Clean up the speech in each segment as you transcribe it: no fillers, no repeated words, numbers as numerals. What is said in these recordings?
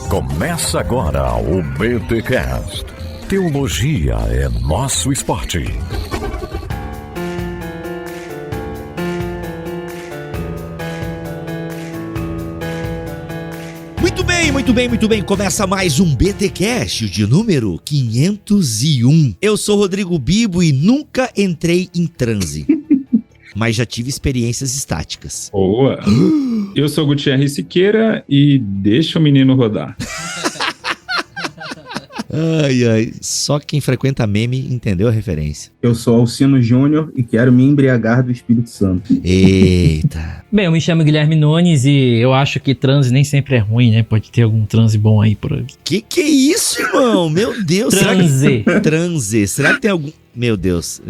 Começa agora o BTCast. Teologia é nosso esporte. Muito bem. Começa mais um BTcast de número 501. Eu sou Rodrigo Bibo e nunca entrei em transe. Mas já tive experiências estáticas. Boa! Eu sou Gutierrez Siqueira e deixa o menino rodar. Ai, só quem frequenta meme entendeu a referência. Eu sou Alcino Júnior e quero me embriagar do Espírito Santo. Eita. Bem, eu me chamo Guilherme Nunes e eu acho que transe nem sempre é ruim, né? Pode ter algum transe bom aí por aí. Que é isso, irmão? Meu Deus. Transe. Será que tem algum... Meu Deus.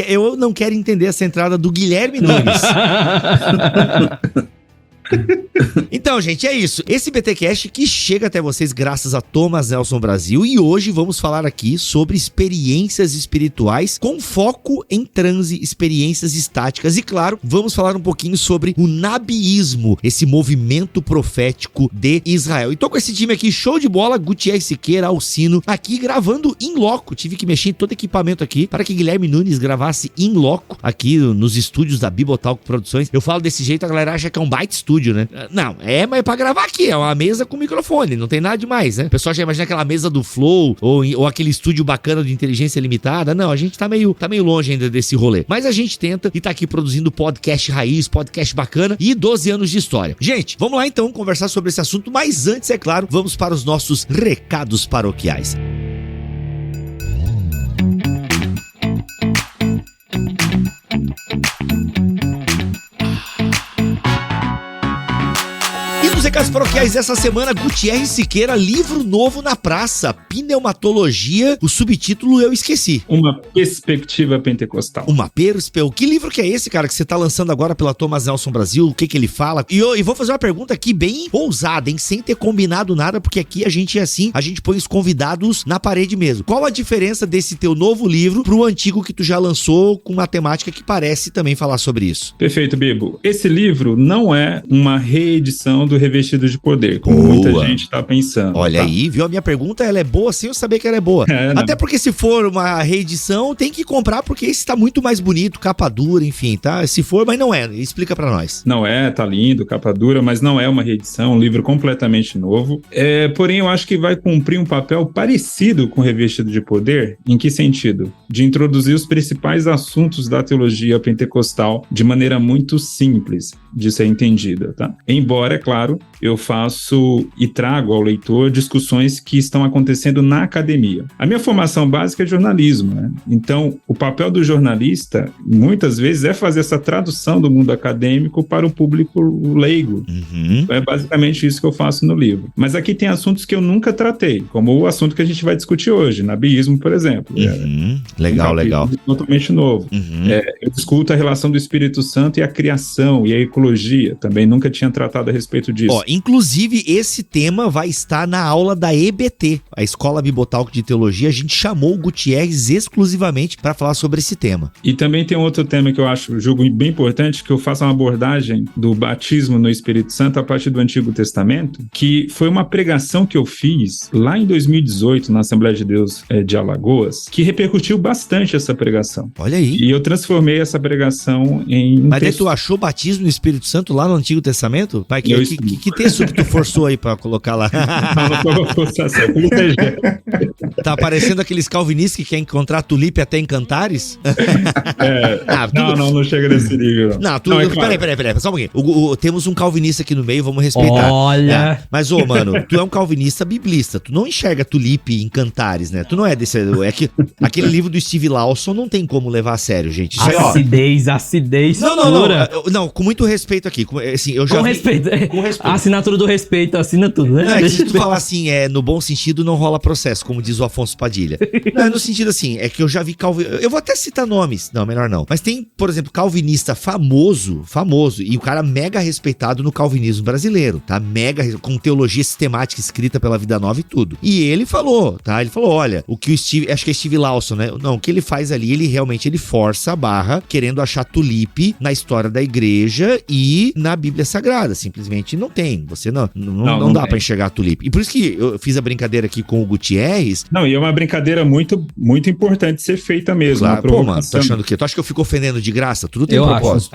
Eu não quero entender essa entrada do Guilherme Nunes. Então, gente, é isso. Esse BTcast que chega até vocês graças a Thomas Nelson Brasil, e hoje vamos falar aqui sobre experiências espirituais com foco em transe, experiências estáticas e, claro, vamos falar um pouquinho sobre o nabiísmo, esse movimento profético de Israel. E tô com esse time aqui, show de bola, Gutierrez Siqueira, Alcino, aqui gravando in loco. Tive que mexer em todo equipamento aqui para que Guilherme Nunes gravasse in loco aqui nos estúdios da Bibotalk Produções. Eu falo desse jeito, a galera acha que é um baita estúdio, né? Não, mas é pra gravar aqui, é uma mesa com microfone, não tem nada demais, né? O pessoal já imagina aquela mesa do Flow ou aquele estúdio bacana de inteligência limitada. Não, a gente tá meio longe ainda desse rolê. Mas a gente tenta e tá aqui produzindo podcast raiz, podcast bacana e 12 anos de história. Gente, vamos lá então conversar sobre esse assunto, mas antes, é claro, vamos para os nossos recados paroquiais. Nos recados paroquiais dessa semana, Gutierrez Siqueira, livro novo na praça, Pneumatologia, o subtítulo eu esqueci. Uma perspectiva pentecostal. Que livro que é esse, cara, que você tá lançando agora pela Thomas Nelson Brasil? O que ele fala? E vou fazer uma pergunta aqui bem ousada, hein, sem ter combinado nada, porque aqui a gente é assim, a gente põe os convidados na parede mesmo. Qual a diferença desse teu novo livro pro antigo que tu já lançou com uma temática que parece também falar sobre isso? Perfeito, Bibo. Esse livro não é uma reedição do Revestidos de Poder, como muita gente tá pensando. Olha aí, viu? A minha pergunta, ela é boa sem eu saber que ela é boa. Até porque se for uma reedição, tem que comprar, porque esse tá muito mais bonito, capa dura, enfim, tá? Se for, mas não é. Explica pra nós. Não é, tá lindo, capa dura, mas não é uma reedição, um livro completamente novo. Porém, eu acho que vai cumprir um papel parecido com Revestido de Poder. Em que sentido? De introduzir os principais assuntos da teologia pentecostal de maneira muito simples de ser entendida, tá? Embora, é claro, eu faço e trago ao leitor discussões que estão acontecendo na academia. A minha formação básica é jornalismo, né? Então, o papel do jornalista, muitas vezes, é fazer essa tradução do mundo acadêmico para o público leigo. É basicamente isso que eu faço no livro. Mas aqui tem assuntos que eu nunca tratei, como o assunto que a gente vai discutir hoje, nabiísmo, por exemplo. Legal. Totalmente novo. Eu discuto a relação do Espírito Santo e a criação e a ecologia. Também nunca tinha tratado a respeito disso. Inclusive, esse tema vai estar na aula da EBT, a Escola Bibotalk de Teologia. A gente chamou o Gutierrez exclusivamente para falar sobre esse tema. E também tem outro tema que eu julgo bem importante, que eu faço uma abordagem do batismo no Espírito Santo a partir do Antigo Testamento, que foi uma pregação que eu fiz lá em 2018 na Assembleia de Deus de Alagoas, que repercutiu bastante essa pregação. Olha aí. E eu transformei essa pregação em... Mas daí tu achou batismo no Espírito Santo lá no Antigo Testamento? Pai, que texto que tu forçou aí pra colocar lá? Não foi uma forçação, Tá parecendo aqueles calvinistas que querem encontrar tulipe até em Cantares? Não chega nesse nível. Peraí, só um pouquinho. Temos um calvinista aqui no meio, vamos respeitar. Olha! Mas, mano, tu é um calvinista biblista, tu não enxerga tulipe em Cantares, né? Tu não é desse... É que aquele livro do Steve Lawson não tem como levar a sério, gente. Isso Acidez. Não, com muito respeito aqui. Assim, eu já com respeito. A assinatura do respeito, assina tudo, né? Se tu falar assim, no bom sentido, não rola processo, como diz o Afonso Padilha. Não, é no sentido assim, é que eu já vi eu vou até citar nomes. Não, melhor não. Mas tem, por exemplo, calvinista famoso, e o cara mega respeitado no calvinismo brasileiro, tá? Mega, com teologia sistemática escrita pela Vida Nova e tudo. E ele falou, tá? Ele falou, olha, o que o Steve, acho que é Steve Lawson, né? Não, o que ele faz ali, ele realmente força a barra, querendo achar tulipe na história da igreja e na Bíblia Sagrada. Simplesmente não tem. Você não dá pra enxergar tulipe. E por isso que eu fiz a brincadeira aqui com o Gutierrez. Não, e é uma brincadeira muito, muito importante de ser feita mesmo. Claro. Pô, mano, tá achando o quê? Tu acha que eu fico ofendendo de graça? Tudo tem propósito.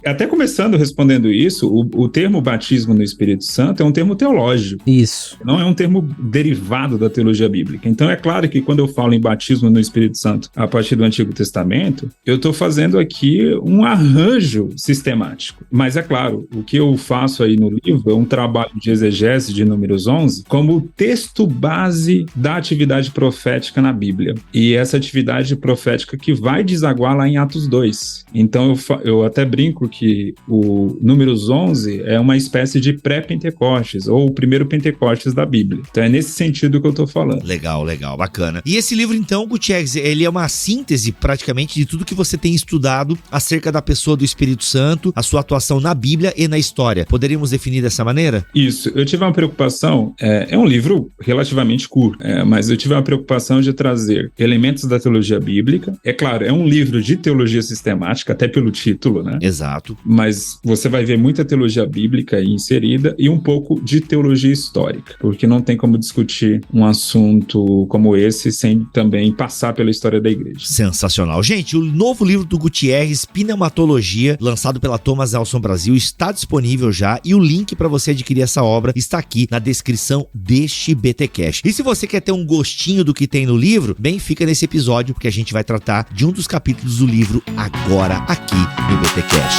Até começando respondendo isso, o termo batismo no Espírito Santo é um termo teológico. Isso. Não é um termo derivado da teologia bíblica. Então é claro que quando eu falo em batismo no Espírito Santo a partir do Antigo Testamento, eu estou fazendo aqui um arranjo sistemático. Mas é claro, o que eu faço aí no livro é um trabalho de exegese de Números 11 como texto base da atividade profética na Bíblia. E essa atividade profética que vai desaguar lá em Atos 2. Então eu até brinco que o Números 11 é uma espécie de pré-Pentecostes, ou o primeiro Pentecostes da Bíblia. Então é nesse sentido que eu tô falando. Legal, bacana. E esse livro então, Gutierrez, ele é uma síntese praticamente de tudo que você tem estudado acerca da pessoa do Espírito Santo, a sua atuação na Bíblia e na história. Poderíamos definir dessa maneira? Isso. Eu tive uma preocupação, é um livro relativamente curto, mas eu tive uma preocupação de trazer elementos da teologia bíblica. É claro, é um livro de teologia sistemática, até pelo título, né? Exato. Mas você vai ver muita teologia bíblica aí inserida e um pouco de teologia histórica, porque não tem como discutir um assunto como esse sem também passar pela história da igreja. Sensacional. Gente, o novo livro do Gutierrez, Pneumatologia, lançado pela Thomas Nelson Brasil, está disponível já e o link para você adquirir essa obra está aqui na descrição deste BTcast. E se você quer ter um gostinho do que tem no livro, bem, fica nesse episódio, porque a gente vai tratar de um dos capítulos do livro agora aqui no BTcast.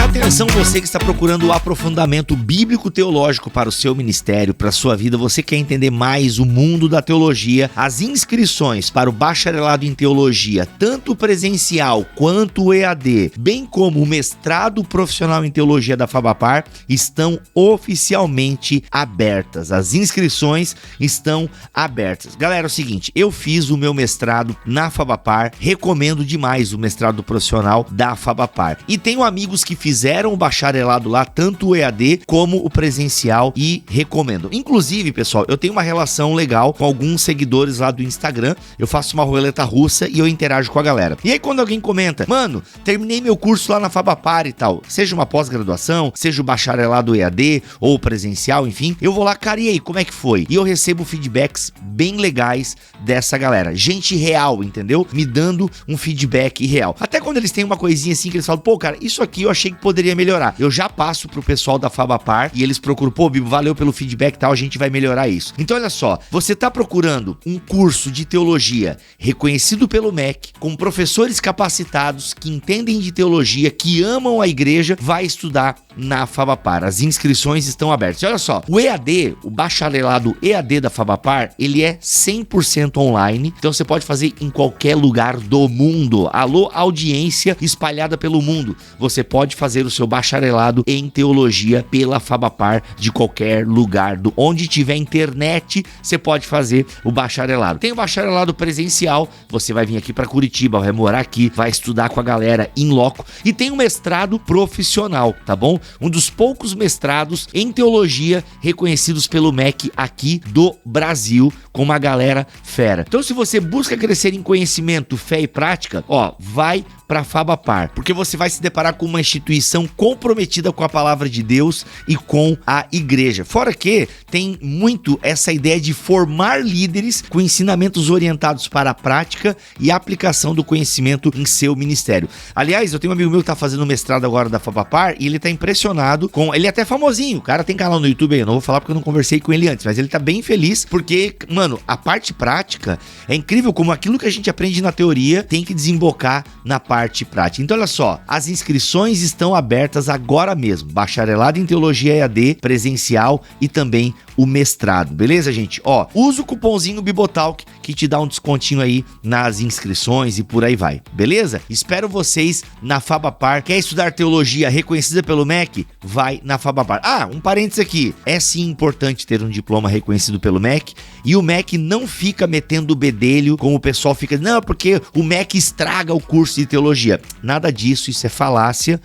Atenção, você que está procurando o aprofundamento bíblico-teológico para o seu ministério, para a sua vida, você quer entender mais o mundo da teologia, as inscrições para o bacharelado em teologia, tanto presencial quanto o EAD, bem como o mestrado profissional em teologia da Fabapar, estão oficialmente abertas. As inscrições estão abertas. Galera, é o seguinte, eu fiz o meu mestrado na Fabapar, recomendo demais o mestrado profissional da Fabapar. E tenho amigos que fizeram o bacharelado lá, tanto o EAD como o presencial, e recomendo. Inclusive, pessoal, eu tenho uma relação legal com alguns seguidores lá do Instagram, eu faço uma roleta russa e eu interajo com a galera. E aí quando alguém comenta, mano, terminei meu curso lá na Fabapar e tal, seja uma pós-graduação, seja o bacharelado EAD ou presencial, enfim, eu vou lá, cara, e aí, como é que foi? E eu recebo feedbacks bem legais dessa galera, gente real, entendeu? Me dando um feedback real. Até quando eles têm uma coisinha assim que eles falam, pô, cara, isso aqui eu achei que poderia melhorar. Eu já passo pro pessoal da Fabapar e eles procuram, pô, Bibo, valeu pelo feedback e tal, a gente vai melhorar isso. Então olha só, você tá procurando um curso de teologia reconhecido pelo MEC, com professores capacitados que entendem de teologia, que amam a igreja, vai estudar na Fabapar. As inscrições estão abertas. E olha só, o EAD, o bacharelado EAD da Fabapar, ele é 100% online, então você pode fazer em qualquer lugar do mundo. Alô, audiência espalhada pelo mundo. Você pode fazer o seu bacharelado em teologia pela Fabapar de qualquer lugar. Onde tiver internet, você pode fazer o bacharelado. Tem o bacharelado presencial, você vai vir aqui para Curitiba, vai morar aqui, vai estudar com a galera in loco. E tem o mestrado profissional, tá bom? Um dos poucos mestrados em teologia reconhecidos pelo MEC aqui do Brasil, com uma galera fera. Então, se você busca crescer em conhecimento, fé e prática, ó, vai para a Fabapar, porque você vai se deparar com uma instituição comprometida com a palavra de Deus e com a igreja. Fora que tem muito essa ideia de formar líderes com ensinamentos orientados para a prática e a aplicação do conhecimento em seu ministério. Aliás, eu tenho um amigo meu que tá fazendo mestrado agora da Fabapar e ele tá impressionado com... Ele é até famosinho, o cara tem canal no YouTube aí, eu não vou falar porque eu não conversei com ele antes, mas ele tá bem feliz porque, mano, a parte prática é incrível como aquilo que a gente aprende na teoria tem que desembocar na parte prática. Então olha só, as inscrições estão abertas agora mesmo, bacharelado em teologia EAD, presencial e também o mestrado, beleza, gente? Ó, usa o cupomzinho Bibotalk que te dá um descontinho aí nas inscrições e por aí vai, beleza? Espero vocês na Fabapar. Quer estudar teologia reconhecida pelo MEC? Vai na Fabapar. Ah, um parênteses aqui. É sim importante ter um diploma reconhecido pelo MEC e o MEC não fica metendo o bedelho como o pessoal fica, não, porque o MEC estraga o curso de teologia. Nada disso, isso é falácia,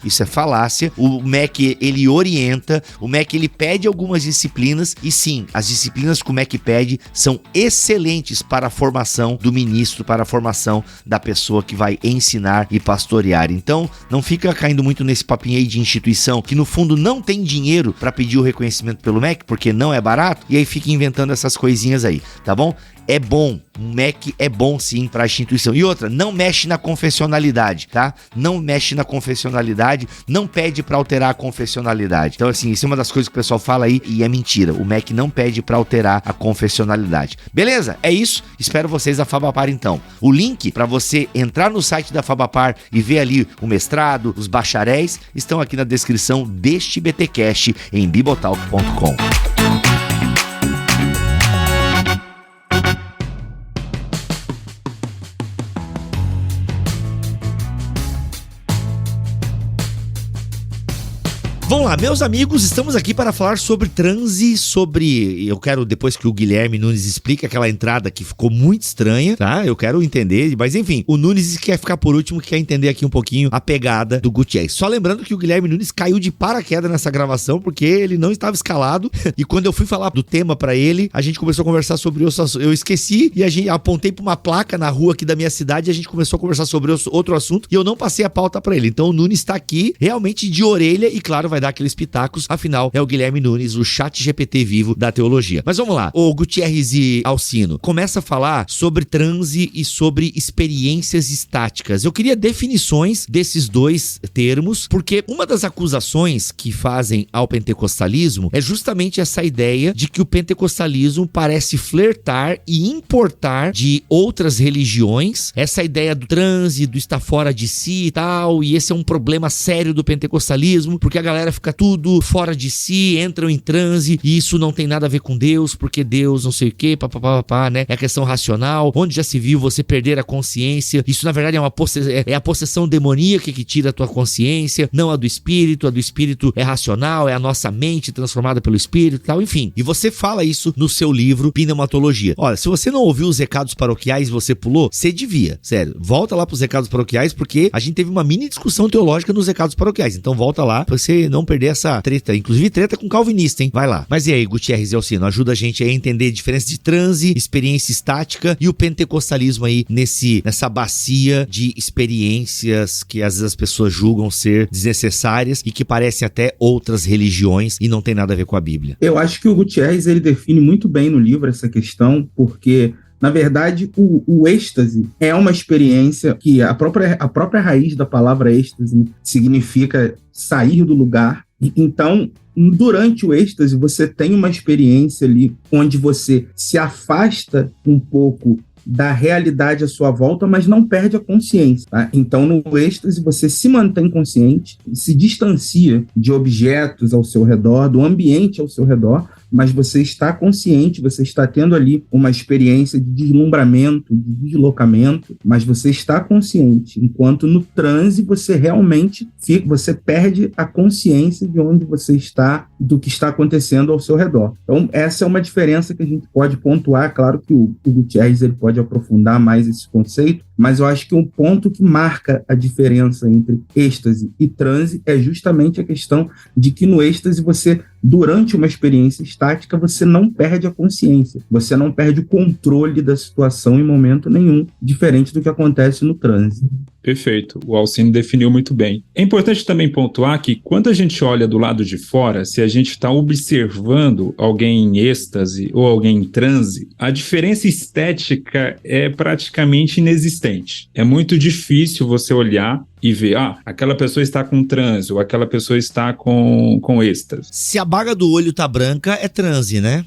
O MEC, ele orienta, o MEC, ele pede algumas disciplinas e sim, as disciplinas que o MEC pede são excelentes para a formação do ministro, para a formação da pessoa que vai ensinar e pastorear. Então, não fica caindo muito nesse papinho aí de instituição que no fundo não tem dinheiro para pedir o reconhecimento pelo MEC, porque não é barato, e aí fica inventando essas coisinhas aí, tá bom? É bom, o MEC é bom sim para a instituição. E outra, não mexe na confessionalidade, tá? Não mexe na confessionalidade, não pede para alterar a confessionalidade. Então assim, isso é uma das coisas que o pessoal fala aí e é mentira. O MEC não pede para alterar a confessionalidade. Beleza? É isso. Espero vocês da Fabapar então. O link para você entrar no site da Fabapar e ver ali o mestrado, os bacharéis, estão aqui na descrição deste BTcast em bibotalk.com. Vamos lá, meus amigos, estamos aqui para falar sobre transe, eu quero, depois que o Guilherme Nunes explique aquela entrada que ficou muito estranha, tá? Eu quero entender, mas enfim, o Nunes quer ficar por último, que quer entender aqui um pouquinho a pegada do Gutierrez. Só lembrando que o Guilherme Nunes caiu de paraquedas nessa gravação, porque ele não estava escalado, e quando eu fui falar do tema para ele, a gente começou a conversar sobre eu esqueci, e a gente apontei para uma placa na rua aqui da minha cidade, e a gente começou a conversar sobre outro assunto, e eu não passei a pauta para ele. Então o Nunes está aqui, realmente de orelha, e claro, vai dar aqueles pitacos, afinal é o Guilherme Nunes, o ChatGPT vivo da teologia. Mas vamos lá, o Gutierrez e Alcino, começa a falar sobre transe e sobre experiências estáticas. Eu queria definições desses dois termos, porque uma das acusações que fazem ao pentecostalismo é justamente essa ideia de que o pentecostalismo parece flertar e importar de outras religiões, essa ideia do transe, do estar fora de si e tal, e esse é um problema sério do pentecostalismo, porque a galera fica tudo fora de si, entram em transe, e isso não tem nada a ver com Deus, porque Deus não sei o que, papapá, né? É a questão racional, onde já se viu você perder a consciência, isso na verdade é a possessão demoníaca que tira a tua consciência, não a do espírito é racional, é a nossa mente transformada pelo espírito e tal, enfim. E você fala isso no seu livro Pneumatologia. Olha, se você não ouviu os recados paroquiais e você pulou, você devia, sério, volta lá pros recados paroquiais, porque a gente teve uma mini discussão teológica nos recados paroquiais, então volta lá pra você não perder essa treta, inclusive treta com calvinista, hein? Vai lá. Mas e aí, Gutierrez e Alcino, ajuda a gente a entender a diferença de transe, experiência estática e o pentecostalismo aí nessa bacia de experiências que às vezes as pessoas julgam ser desnecessárias e que parecem até outras religiões e não tem nada a ver com a Bíblia. Eu acho que o Gutierrez, ele define muito bem no livro essa questão, porque na verdade, o êxtase é uma experiência que a própria raiz da palavra êxtase, né, significa sair do lugar. Então, durante o êxtase, você tem uma experiência ali onde você se afasta um pouco da realidade à sua volta, mas não perde a consciência, tá? Então, no êxtase, você se mantém consciente, se distancia de objetos ao seu redor, do ambiente ao seu redor, mas você está consciente, você está tendo ali uma experiência de deslumbramento, de deslocamento, mas você está consciente, enquanto no transe você realmente você perde a consciência de onde você está, do que está acontecendo ao seu redor. Então, essa é uma diferença que a gente pode pontuar. Claro que o Gutierrez ele pode aprofundar mais esse conceito, mas eu acho que um ponto que marca a diferença entre êxtase e transe é justamente a questão de que no êxtase você, durante uma experiência estática, você não perde a consciência, você não perde o controle da situação em momento nenhum, diferente do que acontece no transe. Perfeito, o Alcino definiu muito bem. É importante também pontuar que quando a gente olha do lado de fora, se a gente está observando alguém em êxtase ou alguém em transe, a diferença estética é praticamente inexistente. É muito difícil você olhar e ver, aquela pessoa está com transe ou aquela pessoa está com êxtase. Se a baga do olho tá branca, é transe, né?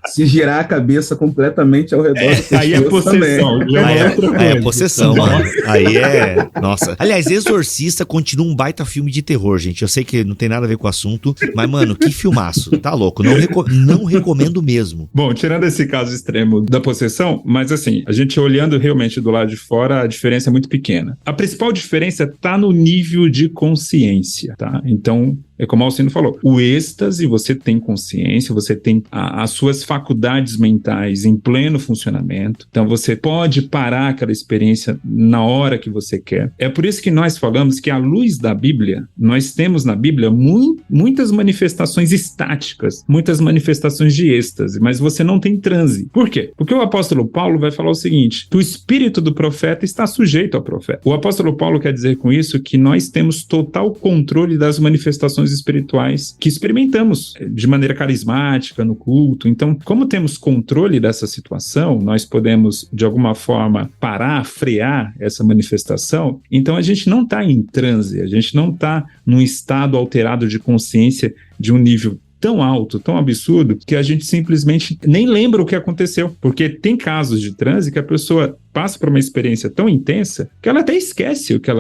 Se girar a cabeça completamente ao redor do pescoço Aí é possessão. também. Já é Aí uma outra é coisa. possessão, mano. Aí é... Nossa. Aliás, Exorcista continua um baita filme de terror, gente. Eu sei que não tem nada a ver com o assunto, mas, mano, que filmaço. Tá louco. Não recomendo mesmo. Bom, tirando esse caso extremo da possessão, mas assim, a gente olhando realmente do lado de fora, a diferença é muito pequena. A principal diferença tá no nível de consciência, tá? Então, é como o Alcino falou, o êxtase, você tem consciência, você tem as suas faculdades mentais em pleno funcionamento, então você pode parar aquela experiência na hora que você quer. É por isso que nós falamos que à luz da Bíblia, nós temos na Bíblia muitas manifestações estáticas, muitas manifestações de êxtase, mas você não tem transe. Por quê? Porque o apóstolo Paulo vai falar o seguinte, que o espírito do profeta está sujeito ao profeta. O apóstolo Paulo quer dizer com isso que nós temos total controle das manifestações espirituais que experimentamos de maneira carismática no culto. Então, como temos controle dessa situação, nós podemos, de alguma forma, parar, frear essa manifestação. Então, a gente não está em transe, a gente não está num estado alterado de consciência de um nível tão alto, tão absurdo, que a gente simplesmente nem lembra o que aconteceu. Porque tem casos de transe que a pessoa passa por uma experiência tão intensa que ela até esquece o que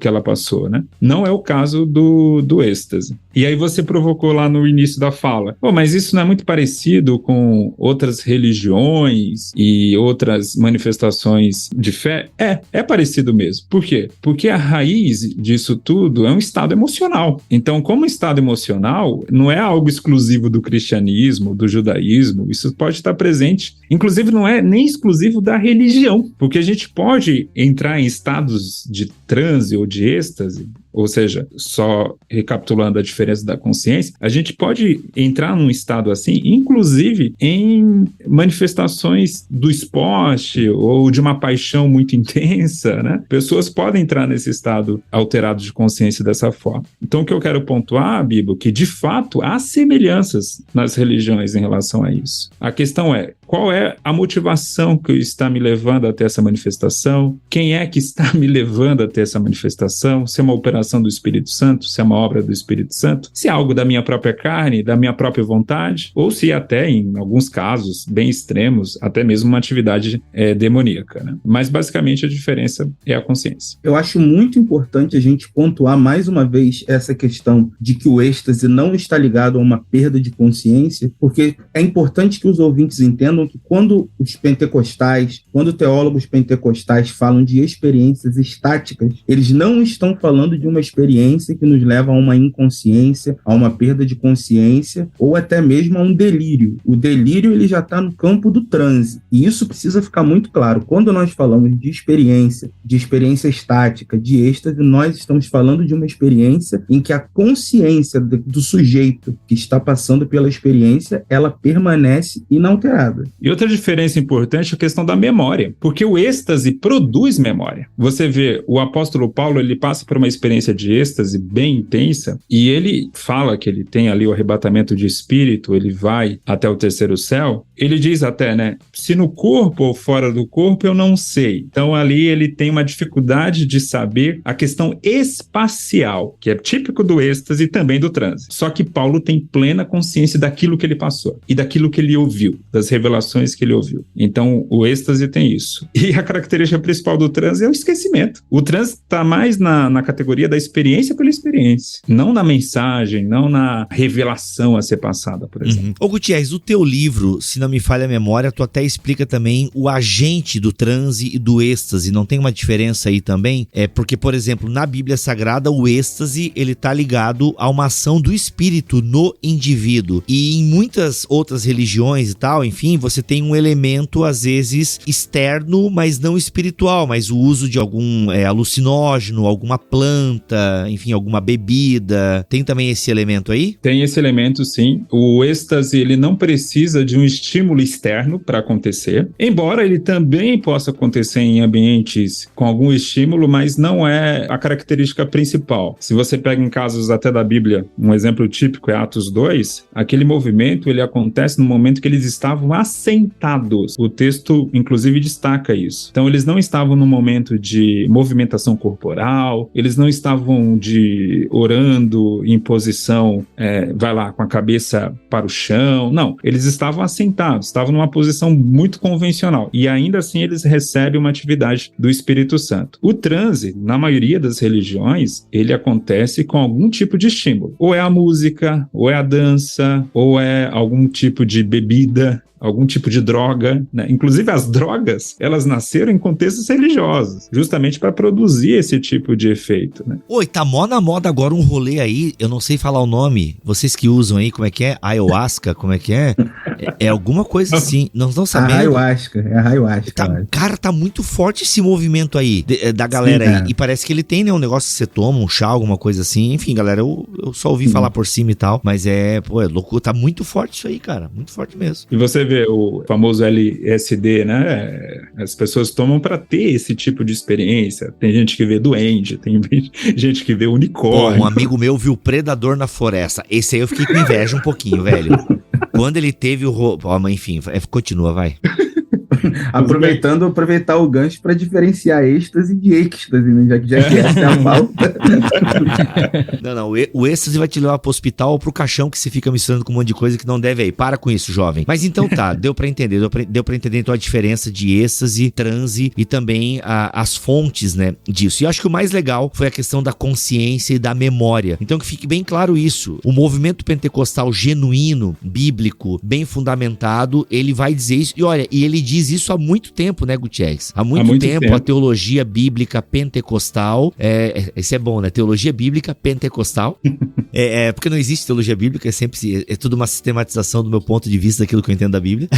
ela passou, né? Não é o caso do êxtase. E aí você provocou lá no início da fala, mas isso não é muito parecido com outras religiões e outras manifestações de fé? É parecido mesmo. Por quê? Porque a raiz disso tudo é um estado emocional. Então, como estado emocional, não é algo exclusivo do cristianismo, do judaísmo, isso pode estar presente. Inclusive, não é nem exclusivo da religião. Porque a gente pode entrar em estados de transe ou de êxtase, ou seja, só recapitulando a diferença da consciência, a gente pode entrar num estado assim, inclusive em manifestações do esporte ou de uma paixão muito intensa, né? Pessoas podem entrar nesse estado alterado de consciência dessa forma. Então, o que eu quero pontuar, Bibo, que de fato há semelhanças nas religiões em relação a isso. A questão é, qual é a motivação que está me levando até essa manifestação? Quem é que está me levando até essa manifestação? Se é uma operação do Espírito Santo, se é uma obra do Espírito Santo, se é algo da minha própria carne, da minha própria vontade, ou se até, em alguns casos bem extremos, até mesmo uma atividade demoníaca, né? Mas basicamente a diferença é a consciência. Eu acho muito importante a gente pontuar mais uma vez essa questão de que o êxtase não está ligado a uma perda de consciência, porque é importante que os ouvintes entendam que quando os pentecostais, quando teólogos pentecostais falam de experiências estáticas, eles não estão falando de uma experiência que nos leva a uma inconsciência, a uma perda de consciência ou até mesmo a um delírio. O delírio ele já está no campo do transe. E isso precisa ficar muito claro. Quando nós falamos de experiência estática, de êxtase, nós estamos falando de uma experiência em que a consciência do sujeito que está passando pela experiência, ela permanece inalterada. E outra diferença importante é a questão da memória, porque o êxtase produz memória. Você vê, o apóstolo Paulo, ele passa por uma experiência de êxtase bem intensa, e ele fala que ele tem ali o arrebatamento de espírito, ele vai até o terceiro céu, ele diz até, né, se no corpo ou fora do corpo eu não sei. Então ali ele tem uma dificuldade de saber a questão espacial, que é típico do êxtase e também do transe. Só que Paulo tem plena consciência daquilo que ele passou e daquilo que ele ouviu, das revelações que ele ouviu. Então o êxtase tem isso. E a característica principal do transe é o esquecimento. O transe está mais na categoria da experiência pela experiência, não na mensagem, não na revelação a ser passada, por exemplo. Ô Gutierrez, o teu livro, se não me falha a memória, tu até explica também o agente do transe e do êxtase, não tem uma diferença aí também? Porque, por exemplo, na Bíblia Sagrada, o êxtase, ele tá ligado a uma ação do espírito no indivíduo, e em muitas outras religiões e tal, enfim, você tem um elemento, às vezes, externo, mas não espiritual, mas o uso de algum alucinógeno, alguma planta, enfim, alguma bebida, tem também esse elemento aí? Tem esse elemento, sim. O êxtase, ele não precisa de um estímulo externo para acontecer, embora ele também possa acontecer em ambientes com algum estímulo, mas não é a característica principal. Se você pega em casos até da Bíblia, um exemplo típico é Atos 2, aquele movimento, ele acontece no momento que eles estavam assentados. O texto, inclusive, destaca isso. Então, eles não estavam no momento de movimentação corporal, eles não estavam estavam orando em posição, vai lá, com a cabeça para o chão. Não, eles estavam assentados, estavam numa posição muito convencional. E ainda assim eles recebem uma atividade do Espírito Santo. O transe, na maioria das religiões, ele acontece com algum tipo de estímulo. Ou é a música, ou é a dança, ou é algum tipo de bebida, algum tipo de droga, né? Inclusive as drogas, elas nasceram em contextos religiosos, justamente para produzir esse tipo de efeito, né? Oi, tá mó na moda agora um rolê aí, eu não sei falar o nome, vocês que usam aí, como é que é? Ayahuasca, como é que é? É alguma coisa assim, não estão sabendo? É a ayahuasca. Cara, tá muito forte esse movimento aí, da galera. Sim, aí, e parece que ele tem, né, um negócio que você toma, um chá, alguma coisa assim, enfim, galera, eu só ouvi falar por cima e tal, mas é louco, tá muito forte isso aí, cara, muito forte mesmo. E você vê o famoso LSD, né? As pessoas tomam para ter esse tipo de experiência. Tem gente que vê duende, tem gente que vê unicórnio. Pô, um amigo meu viu predador na floresta. Esse aí eu fiquei com inveja um pouquinho, velho. Quando ele teve enfim, continua, vai. Aproveitar o gancho para diferenciar êxtase de êxtase, né? Já que essa é a pauta. Não, o êxtase vai te levar pro hospital ou pro caixão que você fica misturando com um monte de coisa que não deve aí. Para com isso, jovem. Mas então tá, deu pra entender então a diferença de êxtase, transe e também as fontes, né, disso. E eu acho que o mais legal foi a questão da consciência e da memória. Então que fique bem claro isso. O movimento pentecostal genuíno, bíblico, bem fundamentado, ele vai dizer isso. E olha, ele diz isso há muito tempo, né, Gutierrez? Há muito tempo a teologia bíblica pentecostal, isso é bom, né? Teologia bíblica pentecostal. Porque não existe teologia bíblica, é tudo uma sistematização do meu ponto de vista daquilo que eu entendo da Bíblia.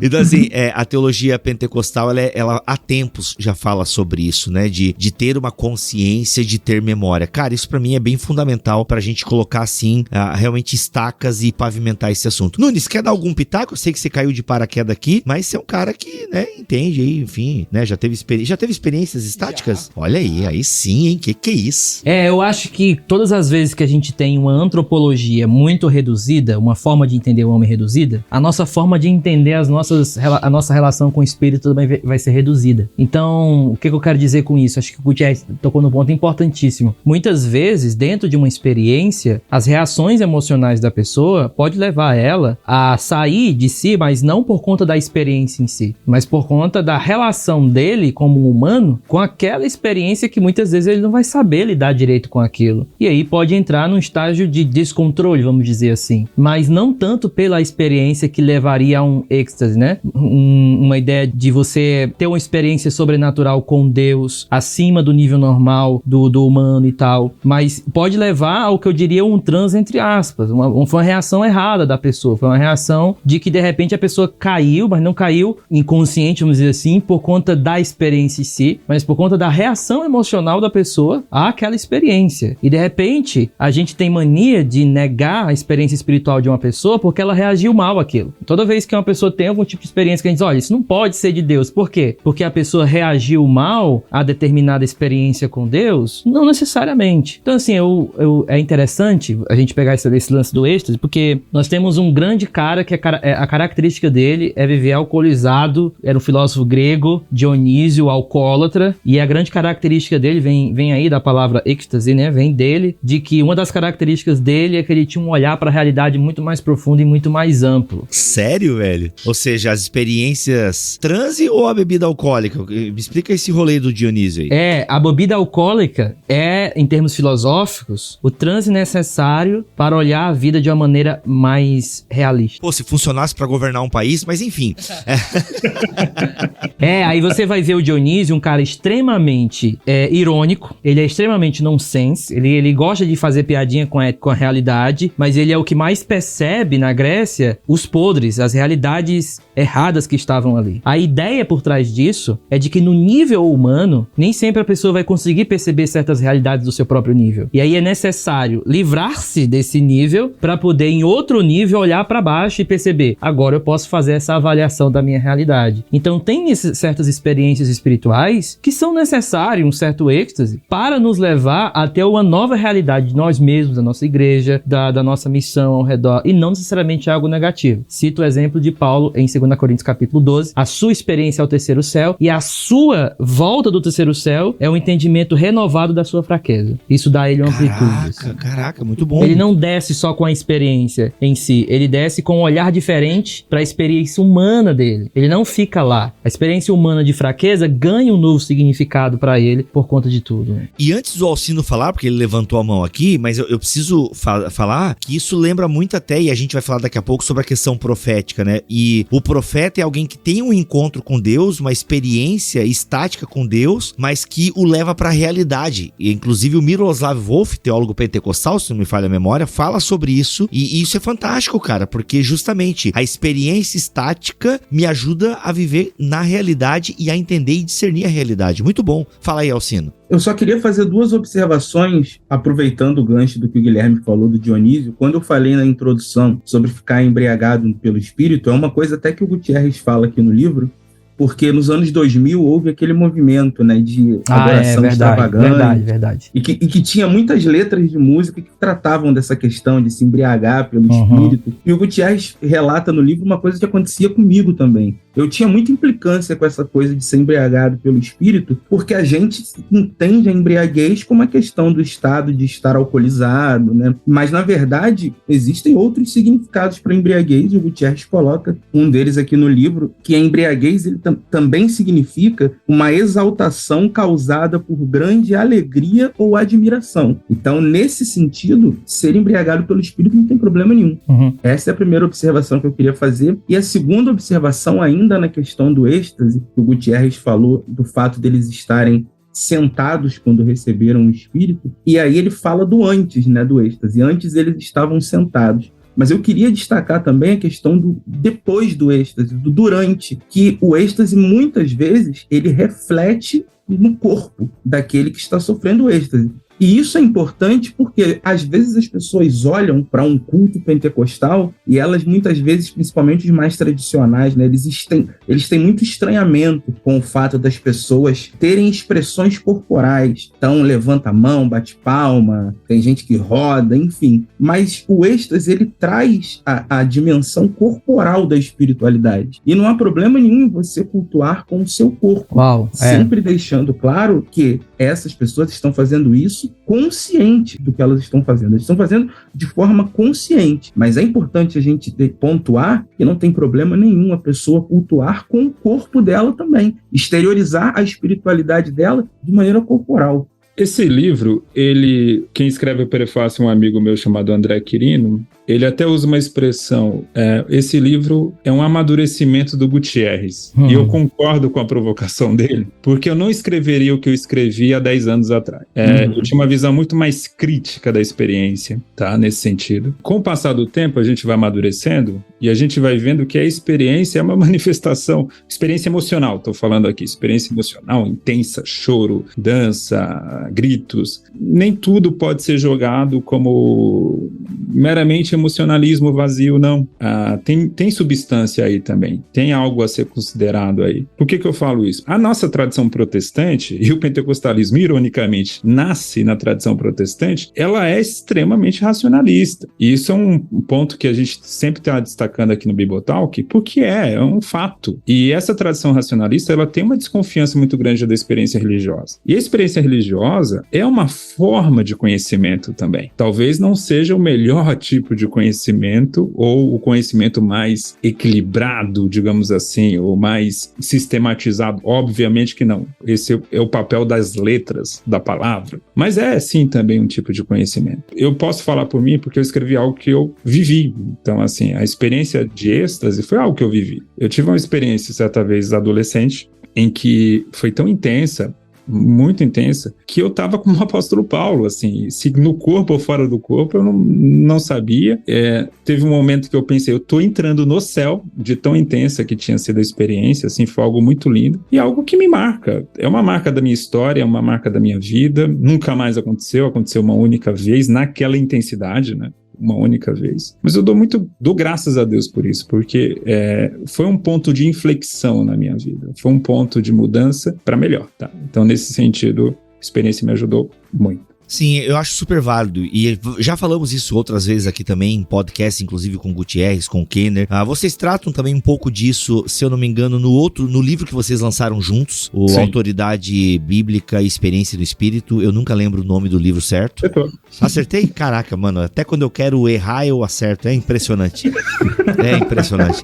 Então, assim, a teologia pentecostal, ela há tempos já fala sobre isso, né? De ter uma consciência, de ter memória. Cara, isso pra mim é bem fundamental pra gente colocar, assim, realmente estacas e pavimentar esse assunto. Nunes, quer dar algum pitaco? Eu sei que você caiu de paraquedas aqui, mas você é um cara que, né, entende aí, enfim, né? Já teve experiências estáticas? Já. Olha aí sim, hein? Que é isso? Eu acho que todas as vezes que a gente tem uma antropologia muito reduzida, uma forma de entender o homem reduzida, a nossa forma de entender a nossa relação com o espírito também vai ser reduzida. Então, o que eu quero dizer com isso? Acho que o Gutierrez tocou num ponto importantíssimo. Muitas vezes, dentro de uma experiência, as reações emocionais da pessoa pode levar ela a sair de si, mas não por conta da experiência em si, mas por conta da relação dele como humano com aquela experiência que muitas vezes ele não vai saber lidar direito com aquilo. E aí pode entrar num estágio de descontrole, vamos dizer assim. Mas não tanto pela experiência que levaria a um êxtase, né? Uma ideia de você ter uma experiência sobrenatural com Deus acima do nível normal do humano e tal. Mas pode levar ao que eu diria um transe, entre aspas. Foi uma reação errada da pessoa. Foi uma reação de que de repente a pessoa caiu, mas não caiu inconsciente, vamos dizer assim, por conta da experiência em si, mas por conta da reação emocional da pessoa àquela experiência. E de repente, a gente tem mania de negar a experiência espiritual de uma pessoa porque ela reagiu mal àquilo. Toda vez que uma pessoa tem algum tipo de experiência que a gente diz, olha, isso não pode ser de Deus. Por quê? Porque a pessoa reagiu mal a determinada experiência com Deus? Não necessariamente. Então, assim, é interessante a gente pegar esse lance do êxtase, porque nós temos um grande cara que a característica dele é viver alcoolizado, era um filósofo grego, Dionísio, alcoólatra, e a grande característica dele vem aí da palavra êxtase, né? Vem dele, de que uma das características dele é que ele tinha um olhar para a realidade muito mais profundo e muito mais amplo. Sério, velho? Ou seja, as experiências transe ou a bebida alcoólica? Me explica esse rolê do Dionísio aí. A bebida alcoólica em termos filosóficos, o transe necessário para olhar a vida de uma maneira mais realista. Pô, se funcionasse para governar um país, mas enfim. Aí você vai ver o Dionísio, um cara extremamente irônico, ele é extremamente nonsense, ele gosta de fazer piadinha com a realidade, mas ele é o que mais percebe na Grécia os podres, as realidades erradas que estavam ali. A ideia por trás disso é de que no nível humano, nem sempre a pessoa vai conseguir perceber certas realidades do seu próprio nível. E aí é necessário livrar-se desse nível para poder em outro nível olhar para baixo e perceber, agora eu posso fazer essa avaliação da minha realidade. Então tem certas experiências espirituais que são necessárias, um certo êxtase, para nos levar até uma nova realidade de nós mesmos, da nossa igreja, da nossa missão ao redor, e não necessariamente algo negativo. Cito o exemplo de Paulo em 2 Coríntios capítulo 12, a sua experiência ao terceiro céu e a sua volta do terceiro céu é um entendimento renovado da sua fraqueza. Isso dá a ele uma amplitude. Caraca, muito bom. Ele não desce só com a experiência em si, ele desce com um olhar diferente para a experiência humana dele. Ele não fica lá. A experiência humana de fraqueza ganha um novo significado para ele por conta de tudo. E antes do Alcino falar, porque ele levantou a mão aqui, mas eu preciso falar que isso lembra muito até, e a gente vai falar daqui a pouco sobre a questão profética, né? E o profeta é alguém que tem um encontro com Deus, uma experiência estática com Deus, mas que o leva para a realidade. E, inclusive o Miroslav Volf, teólogo pentecostal, se não me falha a memória, fala sobre isso, e isso é fantástico, cara, porque justamente a experiência estática me ajuda a viver na realidade e a entender e discernir a realidade. Muito bom. Fala aí, Alcino. Eu só queria fazer 2 observações, aproveitando o gancho do que o Guilherme falou do Dionísio. Quando eu falei na introdução sobre ficar embriagado pelo Espírito, é uma coisa até que o Gutierrez fala aqui no livro, porque nos anos 2000 houve aquele movimento, né, de adoração extravagante. Verdade. E que tinha muitas letras de música que tratavam dessa questão de se embriagar pelo Espírito. E o Gutierrez relata no livro uma coisa que acontecia comigo também. Eu tinha muita implicância com essa coisa de ser embriagado pelo Espírito, porque a gente entende a embriaguez como a questão do estado de estar alcoolizado, né? Mas, na verdade, existem outros significados para a embriaguez, e o Gutierrez coloca um deles aqui no livro, que a embriaguez ele também significa uma exaltação causada por grande alegria ou admiração. Então, nesse sentido, ser embriagado pelo Espírito não tem problema nenhum. Essa é a primeira observação que eu queria fazer. E a segunda observação, ainda na questão do êxtase, que o Gutierrez falou do fato deles estarem sentados quando receberam o Espírito, e aí ele fala do antes, né, do êxtase. Antes eles estavam sentados. Mas eu queria destacar também a questão do depois do êxtase, do durante, que o êxtase, muitas vezes, ele reflete no corpo daquele que está sofrendo o êxtase. E isso é importante porque, às vezes, as pessoas olham para um culto pentecostal e elas, muitas vezes, principalmente os mais tradicionais, né, eles têm muito estranhamento com o fato das pessoas terem expressões corporais. Então, levanta a mão, bate palma, tem gente que roda, enfim. Mas o êxtase, ele traz a dimensão corporal da espiritualidade. E não há problema nenhum em você cultuar com o seu corpo. Sempre deixando claro que essas pessoas estão fazendo isso consciente do que elas estão fazendo. Eles estão fazendo de forma consciente. Mas é importante a gente pontuar que não tem problema nenhum a pessoa cultuar com o corpo dela também. Exteriorizar a espiritualidade dela de maneira corporal. Esse livro, quem escreve o prefácio é um amigo meu chamado André Quirino. Ele até usa uma expressão, esse livro é um amadurecimento do Gutierrez. E eu concordo com a provocação dele, porque eu não escreveria o que eu escrevi há 10 anos atrás. Eu tinha uma visão muito mais crítica da experiência, tá? Nesse sentido. Com o passar do tempo, a gente vai amadurecendo e a gente vai vendo que a experiência é uma manifestação, experiência emocional, estou falando aqui, experiência emocional intensa, choro, dança, gritos. Nem tudo pode ser jogado como meramente emocionalismo vazio, não. Tem substância aí também. Tem algo a ser considerado aí. Por que eu falo isso? A nossa tradição protestante, e o pentecostalismo, ironicamente, nasce na tradição protestante, ela é extremamente racionalista. E isso é um ponto que a gente sempre está destacando aqui no Bibotalk, porque é um fato. E essa tradição racionalista, ela tem uma desconfiança muito grande da experiência religiosa. E a experiência religiosa é uma forma de conhecimento também. Talvez não seja o melhor tipo de conhecimento ou o conhecimento mais equilibrado, digamos assim, ou mais sistematizado. Obviamente que não. Esse é o papel das letras da palavra. Mas é, sim, também um tipo de conhecimento. Eu posso falar por mim porque eu escrevi algo que eu vivi. Então, assim, a experiência de êxtase foi algo que eu vivi. Eu tive uma experiência, certa vez, adolescente, em que foi tão intensa, muito intensa, que eu tava como o apóstolo Paulo, assim, se no corpo ou fora do corpo, eu não sabia. Teve um momento que eu pensei, eu tô entrando no céu, de tão intensa que tinha sido a experiência, assim, foi algo muito lindo, e algo que me marca, é uma marca da minha história, é uma marca da minha vida, nunca mais aconteceu uma única vez, naquela intensidade, né? uma única vez. Mas eu dou graças a Deus por isso, porque foi um ponto de inflexão na minha vida. Foi um ponto de mudança para melhor, tá? Então, nesse sentido, a experiência me ajudou muito. Sim, eu acho super válido, e já falamos isso outras vezes aqui também, em podcast, inclusive com o Gutierrez, com o Kenner. Vocês tratam também um pouco disso, se eu não me engano, no livro que vocês lançaram juntos, o Sim. Autoridade Bíblica e Experiência do Espírito. Eu nunca lembro o nome do livro certo. Acertei? Caraca, mano, até quando eu quero errar eu acerto, é impressionante. É impressionante.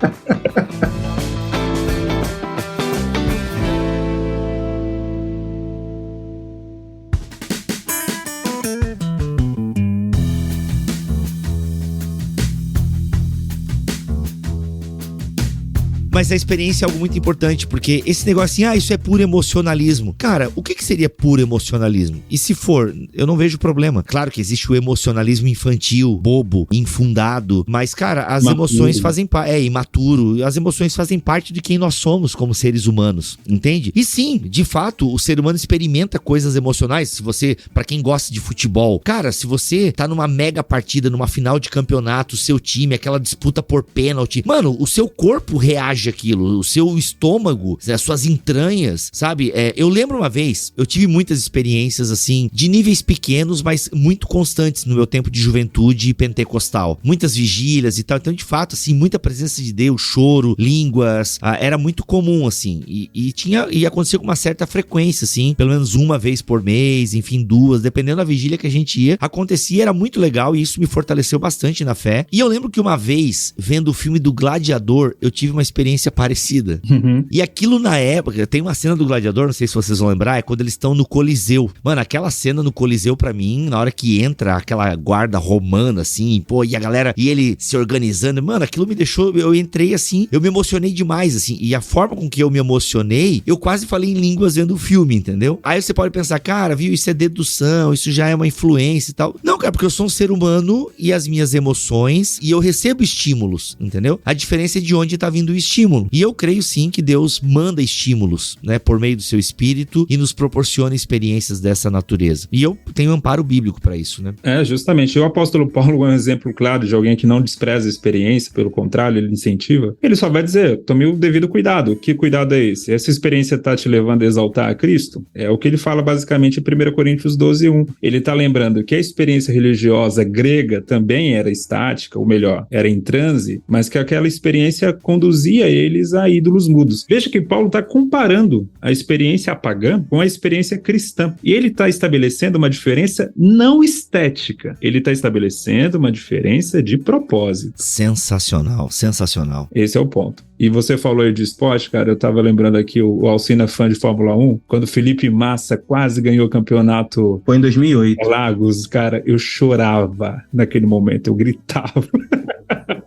Mas a experiência é algo muito importante, porque esse negócio assim, isso é puro emocionalismo. Cara, o que seria puro emocionalismo? E se for, eu não vejo problema. Claro que existe o emocionalismo infantil, bobo, infundado, mas, cara, as emoções fazem parte, imaturo, as emoções fazem parte de quem nós somos como seres humanos, entende? E sim, de fato, o ser humano experimenta coisas emocionais. Se você, pra quem gosta de futebol, cara, se você tá numa mega partida, numa final de campeonato, o seu time, aquela disputa por pênalti, mano, o seu corpo reage aquilo, o seu estômago, as suas entranhas, sabe? Eu lembro uma vez, eu tive muitas experiências assim, de níveis pequenos, mas muito constantes no meu tempo de juventude pentecostal. Muitas vigílias e tal, então de fato, assim, muita presença de Deus, choro, línguas, era muito comum, assim, e acontecia com uma certa frequência, assim, pelo menos uma vez por mês, enfim, 2, dependendo da vigília que a gente ia, acontecia, era muito legal e isso me fortaleceu bastante na fé. E eu lembro que uma vez, vendo o filme do Gladiador, eu tive uma experiência parecida. E aquilo na época, tem uma cena do Gladiador, não sei se vocês vão lembrar, é quando eles estão no Coliseu. Mano, aquela cena no Coliseu pra mim, na hora que entra aquela guarda romana, assim, pô, e a galera, e ele se organizando, mano, aquilo me deixou, eu entrei assim, eu me emocionei demais, assim, e a forma com que eu me emocionei, eu quase falei em línguas vendo o filme, entendeu? Aí você pode pensar, cara, viu, isso é dedução, isso já é uma influência e tal. Não, cara, porque eu sou um ser humano e as minhas emoções, e eu recebo estímulos, entendeu? A diferença é de onde tá vindo o estímulo. E eu creio sim que Deus manda estímulos, né, por meio do seu espírito e nos proporciona experiências dessa natureza. E eu tenho amparo bíblico para isso, né? Justamente. O apóstolo Paulo é um exemplo claro de alguém que não despreza a experiência, pelo contrário, ele incentiva. Ele só vai dizer, tome o devido cuidado. Que cuidado é esse? Essa experiência está te levando a exaltar a Cristo? É o que ele fala basicamente em 1 Coríntios 12:1. Ele está lembrando que a experiência religiosa grega também era estática, ou melhor, era em transe, mas que aquela experiência conduzia eles a ídolos mudos. Veja que Paulo está comparando a experiência pagã com a experiência cristã. E ele está estabelecendo uma diferença não estética. Ele está estabelecendo uma diferença de propósito. Sensacional, sensacional. Esse é o ponto. E você falou aí de esporte, cara, eu tava lembrando aqui, o Alcina fã de Fórmula 1, quando o Felipe Massa quase ganhou o campeonato... Foi em 2008. Lagos, cara, eu chorava naquele momento, eu gritava.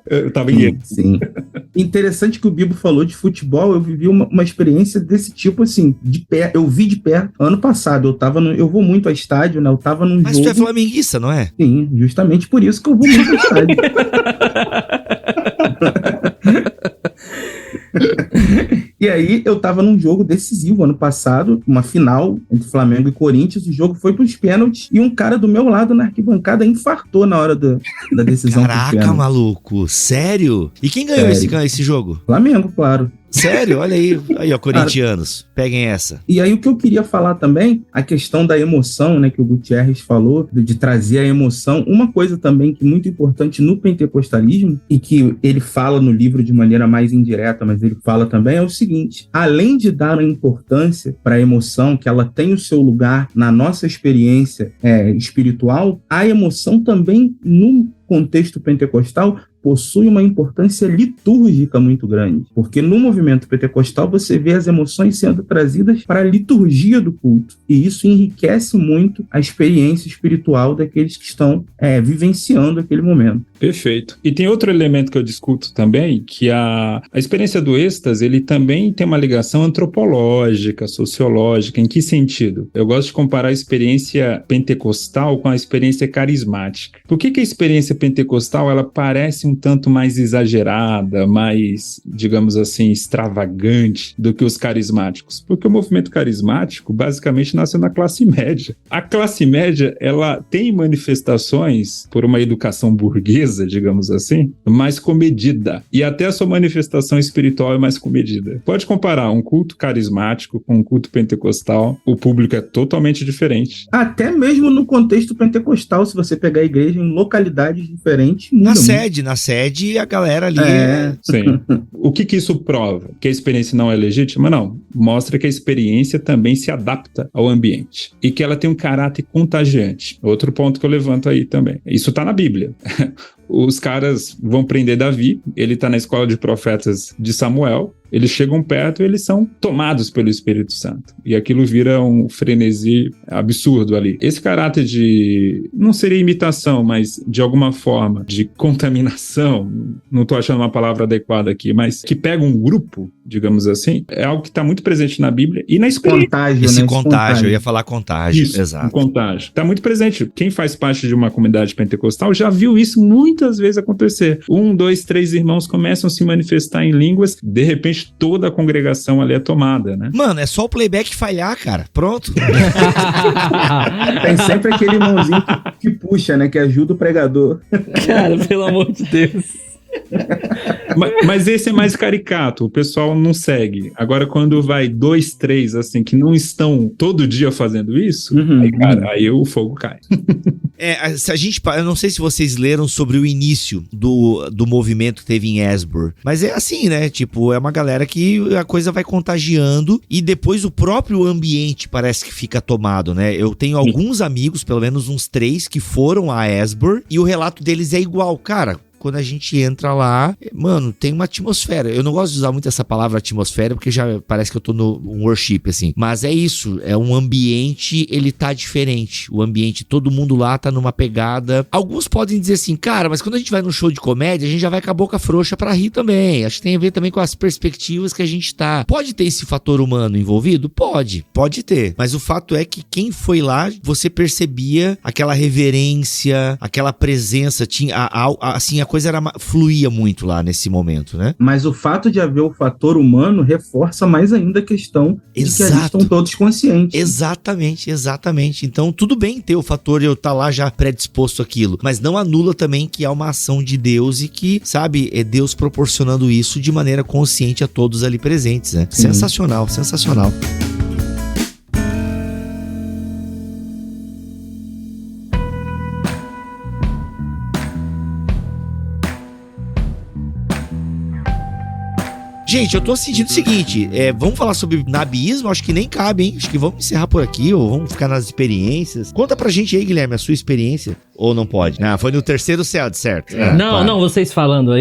Eu tava em ele. Sim. Interessante que o Bibo falou de futebol, eu vivi uma experiência desse tipo, assim, de pé. Eu vi de perto ano passado, eu vou muito a estádio, né? Eu tava num jogo... Mas tu é flamenguista, não é? Sim, justamente por isso que eu vou muito ao estádio. E aí eu tava num jogo decisivo ano passado, uma final entre Flamengo e Corinthians, o jogo foi pros pênaltis e um cara do meu lado na arquibancada infartou na hora da decisão. Caraca, maluco, sério? E quem ganhou esse jogo? Flamengo, claro. Sério? Olha aí, ó, corintianos, peguem essa. E aí o que eu queria falar também, a questão da emoção, né, que o Gutierrez falou, de trazer a emoção, uma coisa também que é muito importante no pentecostalismo, e que ele fala no livro de maneira mais indireta, mas ele fala também, é o seguinte, além de dar a importância para a emoção, que ela tem o seu lugar na nossa experiência espiritual, a emoção também, no contexto pentecostal, possui uma importância litúrgica muito grande, porque no movimento pentecostal você vê as emoções sendo trazidas para a liturgia do culto, e isso enriquece muito a experiência espiritual daqueles que estão vivenciando aquele momento. Perfeito. E tem outro elemento que eu discuto também, que a experiência do êxtase, ele também tem uma ligação antropológica, sociológica. Em que sentido? Eu gosto de comparar a experiência pentecostal com a experiência carismática. Por que a experiência pentecostal ela parece um tanto mais exagerada, mais, digamos assim, extravagante do que os carismáticos. Porque o movimento carismático basicamente nasceu na classe média. A classe média, ela tem manifestações por uma educação burguesa, digamos assim, mais comedida. E até a sua manifestação espiritual é mais comedida. Pode comparar um culto carismático com um culto pentecostal, o público é totalmente diferente. Até mesmo no contexto pentecostal, se você pegar a igreja em localidades diferentes, muda Na sede, a galera ali... Sim. O que isso prova? Que a experiência não é legítima? Não. Mostra que a experiência também se adapta ao ambiente. E que ela tem um caráter contagiante. Outro ponto que eu levanto aí também. Isso tá na Bíblia. Os caras vão prender Davi, ele tá na escola de profetas de Samuel, eles chegam perto e eles são tomados pelo Espírito Santo. E aquilo vira um frenesi absurdo ali. Esse caráter de, não seria imitação, mas de alguma forma de contaminação, não tô achando uma palavra adequada aqui, mas que pega um grupo, digamos assim, é algo que tá muito presente na Bíblia e na experiência. Contágio, Esse né? contágio, eu ia falar contágio, Isso, exato. um contágio. Tá muito presente. Quem faz parte de uma comunidade pentecostal já viu isso muitas vezes acontecer. 1, 2, 3 irmãos começam a se manifestar em línguas, de repente toda a congregação ali é tomada, né? Mano, é só o playback falhar, cara. Pronto. Tem sempre aquele irmãozinho que puxa, né? Que ajuda o pregador. Cara, pelo amor de Deus. Mas esse é mais caricato, o pessoal não segue. Agora, quando vai 2, 3, assim, que não estão todo dia fazendo isso, aí o fogo cai. Se a gente, eu não sei se vocês leram sobre o início do movimento que teve em Asbury, mas é assim, né? Tipo, é uma galera que a coisa vai contagiando e depois o próprio ambiente parece que fica tomado, né? Eu tenho alguns amigos, pelo menos uns 3, que foram a Asbury e o relato deles é igual, cara. Quando a gente entra lá, mano, tem uma atmosfera. Eu não gosto de usar muito essa palavra atmosfera, porque já parece que eu tô no worship, assim. Mas é isso, é um ambiente, ele tá diferente. O ambiente, todo mundo lá tá numa pegada. Alguns podem dizer assim, cara, mas quando a gente vai num show de comédia, a gente já vai com a boca frouxa pra rir também. Acho que tem a ver também com as perspectivas que a gente tá. Pode ter esse fator humano envolvido? Pode ter. Mas o fato é que quem foi lá, você percebia aquela reverência, aquela presença, tinha, assim, a coisa fluía muito lá nesse momento, né? Mas o fato de haver o fator humano reforça mais ainda a questão de que eles estão todos conscientes. Exatamente. Então, tudo bem ter o fator eu estar lá já predisposto àquilo, mas não anula também que há uma ação de Deus e que, sabe, é Deus proporcionando isso de maneira consciente a todos ali presentes, né? Sim. Sensacional. Gente, eu tô sentindo o seguinte, vamos falar sobre nabiísmo? Acho que nem cabe, hein? Acho que vamos encerrar por aqui, ou vamos ficar nas experiências. Conta pra gente aí, Guilherme, a sua experiência. Ou não pode? Ah, foi no terceiro céu, certo? Não, vocês falando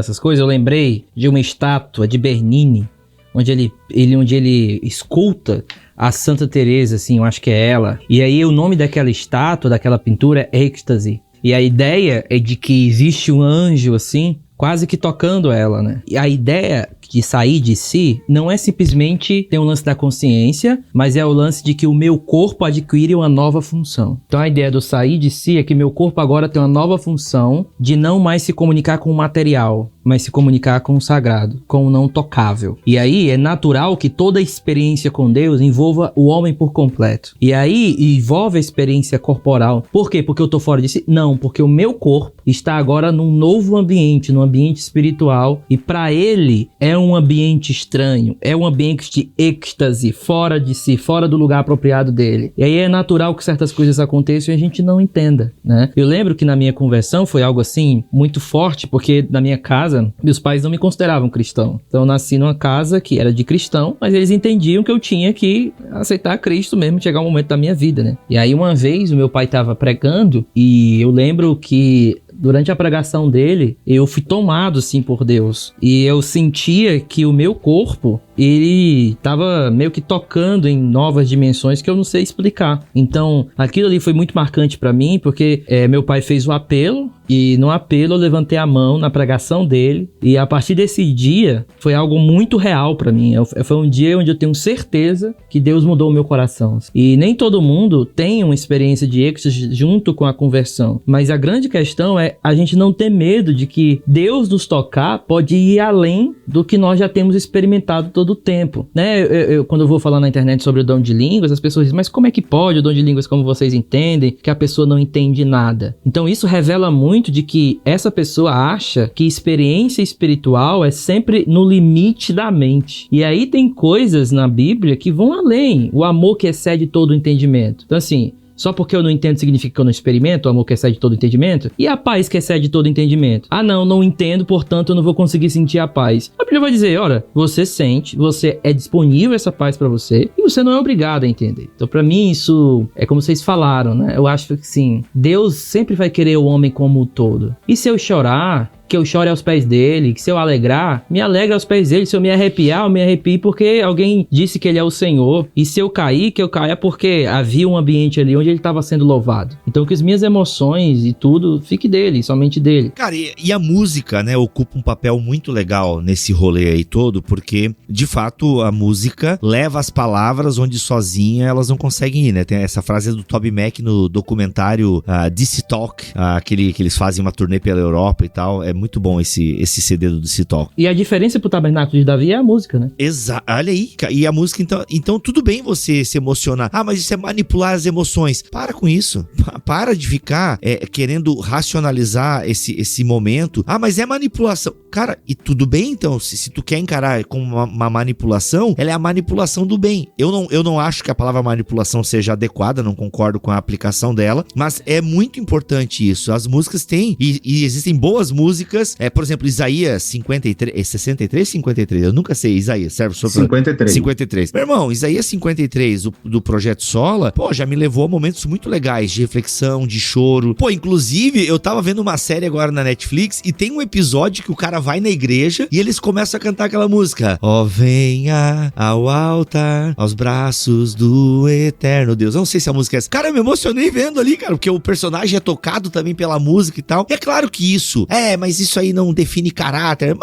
essas coisas, eu lembrei de uma estátua de Bernini, onde ele esculta a Santa Teresa, assim, eu acho que é ela. E aí o nome daquela estátua, daquela pintura é êxtase. E a ideia é de que existe um anjo, assim, quase que tocando ela, né? E a ideia de sair de si não é simplesmente ter um lance da consciência, mas é o lance de que o meu corpo adquire uma nova função. Então a ideia do sair de si é que meu corpo agora tem uma nova função de não mais se comunicar com o material, mas se comunicar com o sagrado, com o não tocável. E aí é natural que toda experiência com Deus envolva o homem por completo. E aí envolve a experiência corporal. Por quê? Porque eu tô fora de si? Não, porque o meu corpo está agora num novo ambiente, num ambiente espiritual, e para ele é um ambiente estranho, é um ambiente de êxtase, fora de si, fora do lugar apropriado dele. E aí é natural que certas coisas aconteçam e a gente não entenda, né? Eu lembro que na minha conversão foi algo assim muito forte, porque na minha casa meus pais não me consideravam cristão. Então eu nasci numa casa que era de cristão, mas eles entendiam que eu tinha que aceitar Cristo mesmo, chegar um momento da minha vida, né? E aí uma vez o meu pai estava pregando e eu lembro que durante a pregação dele, eu fui tomado, assim, por Deus. E eu sentia que o meu corpo, ele tava meio que tocando em novas dimensões que eu não sei explicar. Então, aquilo ali foi muito marcante pra mim, porque meu pai fez o apelo E no apelo eu levantei a mão na pregação dele, e a partir desse dia foi algo muito real pra mim. Foi um dia onde eu tenho certeza que Deus mudou o meu coração. E nem todo mundo tem uma experiência de êxtase junto com a conversão, mas a grande questão é a gente não ter medo de que Deus nos tocar pode ir além do que nós já temos experimentado todo o tempo, né? Quando eu vou falar na internet sobre o dom de línguas, as pessoas dizem, mas como é que pode o dom de línguas como vocês entendem, que a pessoa não entende nada? Então isso revela muito de que essa pessoa acha que experiência espiritual é sempre no limite da mente. E aí tem coisas na Bíblia que vão além, o amor que excede todo o entendimento. Então assim, só porque eu não entendo significa que eu não experimento o amor que excede todo entendimento? E a paz que excede todo entendimento? Ah, não entendo, portanto eu não vou conseguir sentir a paz. A Bíblia vai dizer, olha, você sente, você é disponível essa paz pra você, e você não é obrigado a entender. Então pra mim isso é como vocês falaram, né? Eu acho que sim, Deus sempre vai querer o homem como um todo. E se eu chorar, que eu chore aos pés dele, que se eu alegrar, me alegra aos pés dele. Se eu me arrepiar, eu me arrepio porque alguém disse que ele é o Senhor. E se eu cair, que eu caia porque havia um ambiente ali onde ele estava sendo louvado. Então que as minhas emoções e tudo fique dele, somente dele. Cara, e a música, né, ocupa um papel muito legal nesse rolê aí todo, porque, de fato, a música leva as palavras onde sozinha elas não conseguem ir, né? Tem essa frase do Toby Mac no documentário DC Talk, aquele que eles fazem uma turnê pela Europa e tal. É muito bom esse CD do DC Talk. E a diferença pro Tabernáculo de Davi é a música, né? Exato. Olha aí, cara. E a música, então tudo bem você se emocionar. Ah, mas isso é manipular as emoções. Para com isso. Para de ficar querendo racionalizar esse momento. Ah, mas é manipulação. Cara, e tudo bem então? Se tu quer encarar como uma manipulação, ela é a manipulação do bem. Eu não acho que a palavra manipulação seja adequada, não concordo com a aplicação dela, mas é muito importante isso. As músicas têm, e existem boas músicas. Por exemplo, Isaías 53, 63, 53, eu nunca sei, Isaías, serve só pra... 53. Meu irmão, Isaías 53 do Projeto Sola, já me levou a momentos muito legais de reflexão, de choro. Inclusive, eu tava vendo uma série agora na Netflix e tem um episódio que o cara vai na igreja e eles começam a cantar aquela música. Venha ao altar, aos braços do eterno Deus. Eu não sei se a música é essa. Cara, eu me emocionei vendo ali, cara, porque o personagem é tocado também pela música e tal. E é claro que isso, mas isso aí não define caráter.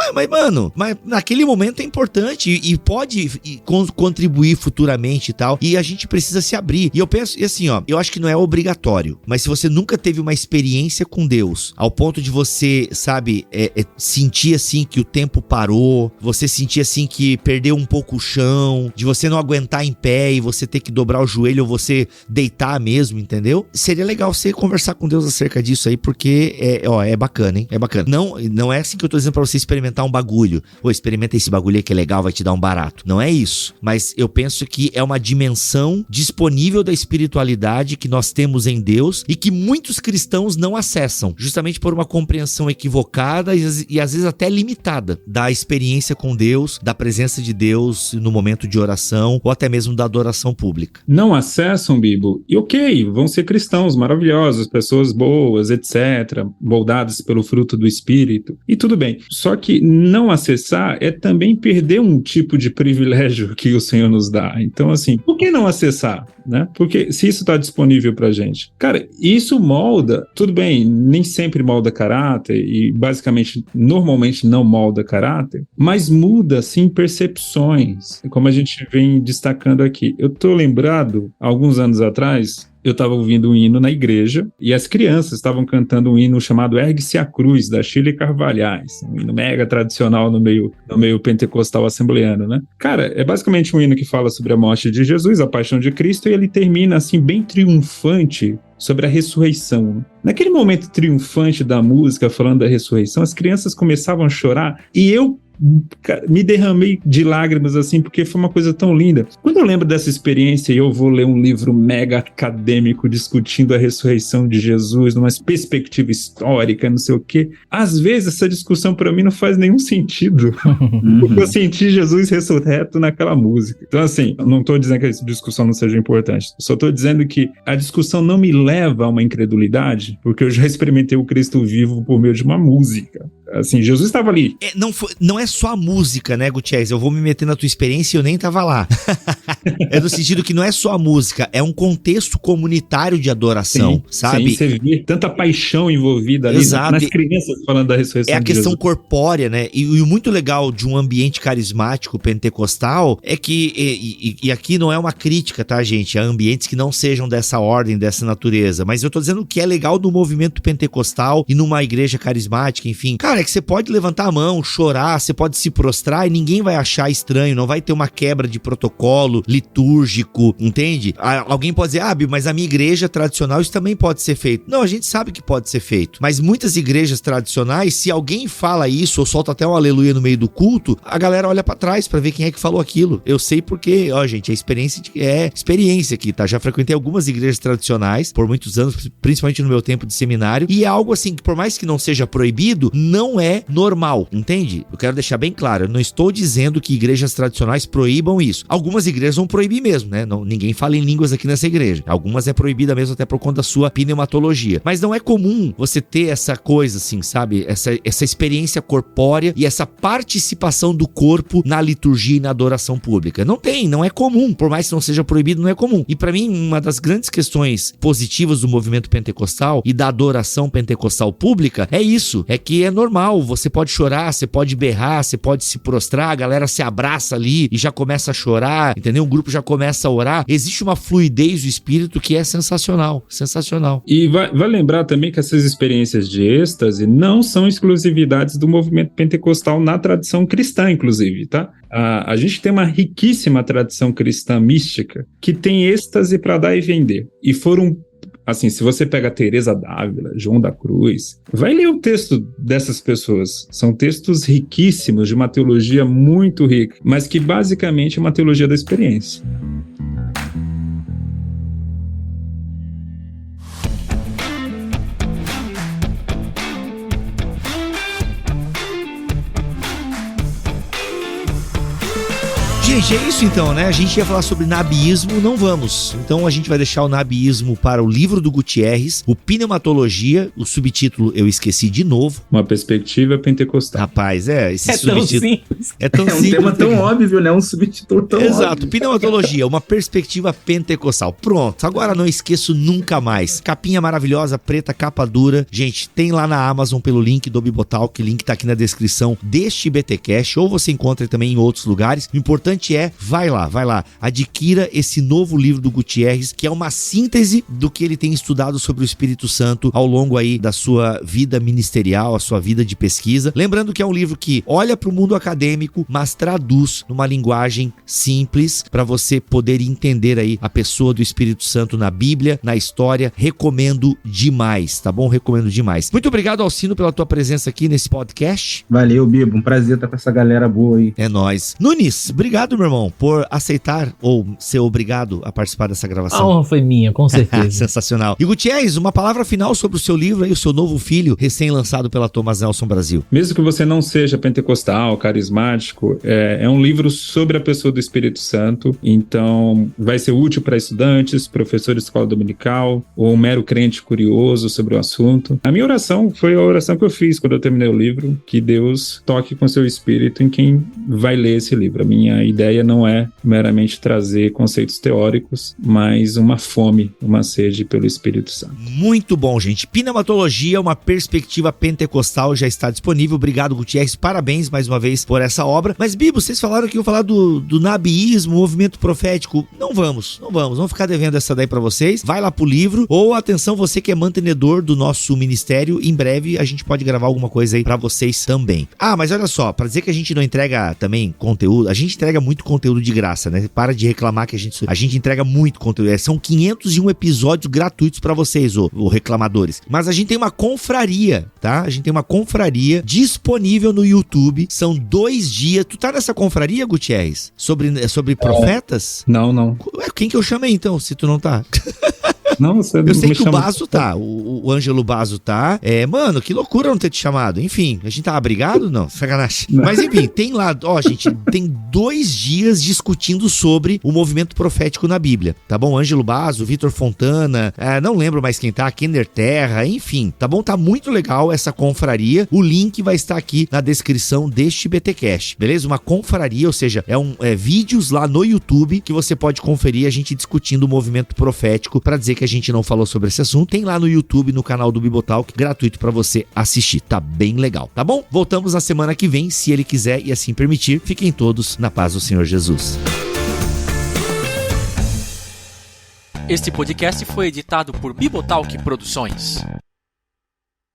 Mas naquele momento é importante e pode contribuir futuramente e tal. E a gente precisa se abrir. E eu penso, e assim, eu acho que não é obrigatório, mas se você nunca teve uma experiência com Deus, ao ponto de você, sabe, sentir assim que o tempo parou, você sentir assim que perdeu um pouco o chão, de você não aguentar em pé e você ter que dobrar o joelho ou você deitar mesmo, entendeu? Seria legal você conversar com Deus acerca disso aí, porque é bacana, hein? É bacana. Não é assim que eu tô dizendo pra você experimentar um bagulho. Experimenta esse bagulho aí que é legal, vai te dar um barato. Não é isso. Mas eu penso que é uma dimensão disponível da espiritualidade que nós temos em Deus e que muitos cristãos não acessam, justamente por uma compreensão equivocada e às vezes até limitada da experiência com Deus, da presença de Deus no momento de oração ou até mesmo da adoração pública. Não acessam, Bibo, e vão ser cristãos maravilhosos, pessoas boas, etc., moldados pelo fruto do Espírito, e tudo bem. Só que não acessar é também perder um tipo de privilégio que o Senhor nos dá. Então, assim, por que não acessar, né? Porque se isso está disponível pra gente, cara, isso molda, tudo bem, nem sempre molda caráter e basicamente, normalmente não molda caráter, mas muda, sim, percepções, como a gente vem destacando aqui. Eu tô lembrado, alguns anos atrás, eu estava ouvindo um hino na igreja e as crianças estavam cantando um hino chamado Ergue-se a Cruz, da Shirley Carvalhais, um hino mega tradicional no meio pentecostal assembleano, né? Cara, é basicamente um hino que fala sobre a morte de Jesus, a paixão de Cristo, e ele termina assim bem triunfante sobre a ressurreição. Naquele momento triunfante da música, falando da ressurreição, as crianças começavam a chorar e eu me derramei de lágrimas assim, porque foi uma coisa tão linda. Quando eu lembro dessa experiência e eu vou ler um livro mega acadêmico discutindo a ressurreição de Jesus numa perspectiva histórica, não sei o quê, às vezes essa discussão para mim não faz nenhum sentido, porque eu senti Jesus ressurreto naquela música. Então assim, eu não tô dizendo que essa discussão não seja importante, só tô dizendo que a discussão não me leva a uma incredulidade, porque eu já experimentei o Cristo vivo por meio de uma música. Assim, Jesus estava ali. Não é só a música, né, Gutierrez? Eu vou me meter na tua experiência e eu nem tava lá. É no sentido que não é só a música, é um contexto comunitário de adoração, sabe? Sim, você vê tanta paixão envolvida ali Exato. nas crianças falando da ressurreição É a de questão Jesus. corpórea, né? E o muito legal de um ambiente carismático pentecostal é que, e aqui não é uma crítica, tá, gente? A ambientes que não sejam dessa ordem, dessa natureza. Mas eu tô dizendo que é legal no movimento pentecostal e numa igreja carismática, enfim. Cara, é que você pode levantar a mão, chorar, você pode se prostrar e ninguém vai achar estranho, não vai ter uma quebra de protocolo litúrgico, entende? Alguém pode dizer, mas a minha igreja tradicional isso também pode ser feito. Não, a gente sabe que pode ser feito. Mas muitas igrejas tradicionais, se alguém fala isso ou solta até um aleluia no meio do culto, a galera olha pra trás pra ver quem é que falou aquilo. Eu sei porque, gente, é experiência aqui, tá? Já frequentei algumas igrejas tradicionais por muitos anos, principalmente no meu tempo de seminário, e é algo assim que por mais que não seja proibido, não é normal, entende? Eu quero deixar bem claro, eu não estou dizendo que igrejas tradicionais proíbam isso. Algumas igrejas vão proibir mesmo, né? Ninguém fala em línguas aqui nessa igreja. Algumas é proibida mesmo até por conta da sua pneumatologia. Mas não é comum você ter essa coisa assim, sabe? Essa experiência corpórea e essa participação do corpo na liturgia e na adoração pública. Não é comum. Por mais que não seja proibido, não é comum. E pra mim, uma das grandes questões positivas do movimento pentecostal e da adoração pentecostal pública é isso. É que é normal. Você pode chorar, você pode berrar, você pode se prostrar, a galera se abraça ali e já começa a chorar, entendeu? O grupo já começa a orar. Existe uma fluidez do espírito que é sensacional. Sensacional. E vai lembrar também que essas experiências de êxtase não são exclusividades do movimento pentecostal na tradição cristã, inclusive, tá? A gente tem uma riquíssima tradição cristã mística que tem êxtase para dar e vender. E foram, assim, se você pega Teresa d'Ávila, João da Cruz, vai ler o texto dessas pessoas. São textos riquíssimos, de uma teologia muito rica, mas que basicamente é uma teologia da experiência. Gente, é isso então, né? A gente ia falar sobre nabiísmo, não vamos. Então a gente vai deixar o nabiísmo para o livro do Gutierrez, o Pneumatologia, o subtítulo eu esqueci de novo. Uma perspectiva pentecostal. Rapaz, esse tão subtítulo... simples. É tão É um simples. tema tão óbvio, né? Um subtítulo tão Exato, óbvio. pneumatologia, uma perspectiva pentecostal. Pronto, agora não esqueço nunca mais. Capinha maravilhosa, preta, capa dura. Gente, tem lá na Amazon pelo link do Bibotalk, o link tá aqui na descrição deste BTcast, ou você encontra também em outros lugares. O importante vai lá, adquira esse novo livro do Gutierrez, que é uma síntese do que ele tem estudado sobre o Espírito Santo ao longo aí da sua vida ministerial, a sua vida de pesquisa. Lembrando que é um livro que olha para o mundo acadêmico, mas traduz numa linguagem simples para você poder entender aí a pessoa do Espírito Santo na Bíblia, na história. Recomendo demais, tá bom? Recomendo demais. Muito obrigado, Alcino, pela tua presença aqui nesse podcast. Valeu, Bibo. Um prazer estar com essa galera boa aí. É nóis. Nunes, obrigado, meu irmão, por aceitar ou ser obrigado a participar dessa gravação. A honra foi minha, com certeza. Sensacional. E Gutierrez, uma palavra final sobre o seu livro aí, o seu novo filho, recém-lançado pela Thomas Nelson Brasil. Mesmo que você não seja pentecostal, carismático, é um livro sobre a pessoa do Espírito Santo, então vai ser útil para estudantes, professores de escola dominical, ou um mero crente curioso sobre o assunto. A minha oração foi a oração que eu fiz quando eu terminei o livro, que Deus toque com seu espírito em quem vai ler esse livro. A minha ideia não é meramente trazer conceitos teóricos, mas uma fome, uma sede pelo Espírito Santo. Muito bom, gente. Pneumatologia, uma perspectiva pentecostal, já está disponível. Obrigado, Gutierrez. Parabéns mais uma vez por essa obra. Mas, Bibo, vocês falaram que iam falar do nabiísmo, movimento profético. Não vamos. Vamos ficar devendo essa daí pra vocês. Vai lá pro livro. Ou, atenção, você que é mantenedor do nosso ministério, em breve a gente pode gravar alguma coisa aí pra vocês também. Mas olha só, pra dizer que a gente não entrega também conteúdo, a gente entrega muito conteúdo de graça, né? Para de reclamar que a gente entrega muito conteúdo. São 501 episódios gratuitos pra vocês, ô reclamadores. Mas a gente tem uma confraria, tá? A gente tem uma confraria disponível no YouTube. São 2 dias. Tu tá nessa confraria, Gutierrez? Sobre profetas? Não. Quem que eu chamei então, se tu não tá? Não, você Eu sei me que o chama... Baso tá, o Ângelo Baso tá. Mano, que loucura não ter te chamado. Enfim, a gente tava brigado? Não, sacanagem. Não. Mas enfim, tem lá, gente, tem 2 dias discutindo sobre o movimento profético na Bíblia, tá bom? Ângelo Baso, Vitor Fontana, não lembro mais quem tá, Kenner Terra, enfim, tá bom? Tá muito legal essa confraria. O link vai estar aqui na descrição deste BTcast, beleza? Uma confraria, ou seja, vídeos lá no YouTube que você pode conferir a gente discutindo o movimento profético. Pra dizer que a gente não falou sobre esse assunto, tem lá no YouTube, no canal do Bibotalk, gratuito pra você assistir. Tá bem legal, tá bom? Voltamos na semana que vem, se ele quiser e assim permitir. Fiquem todos na paz do Senhor Jesus. Este podcast foi editado por Bibotalk Produções.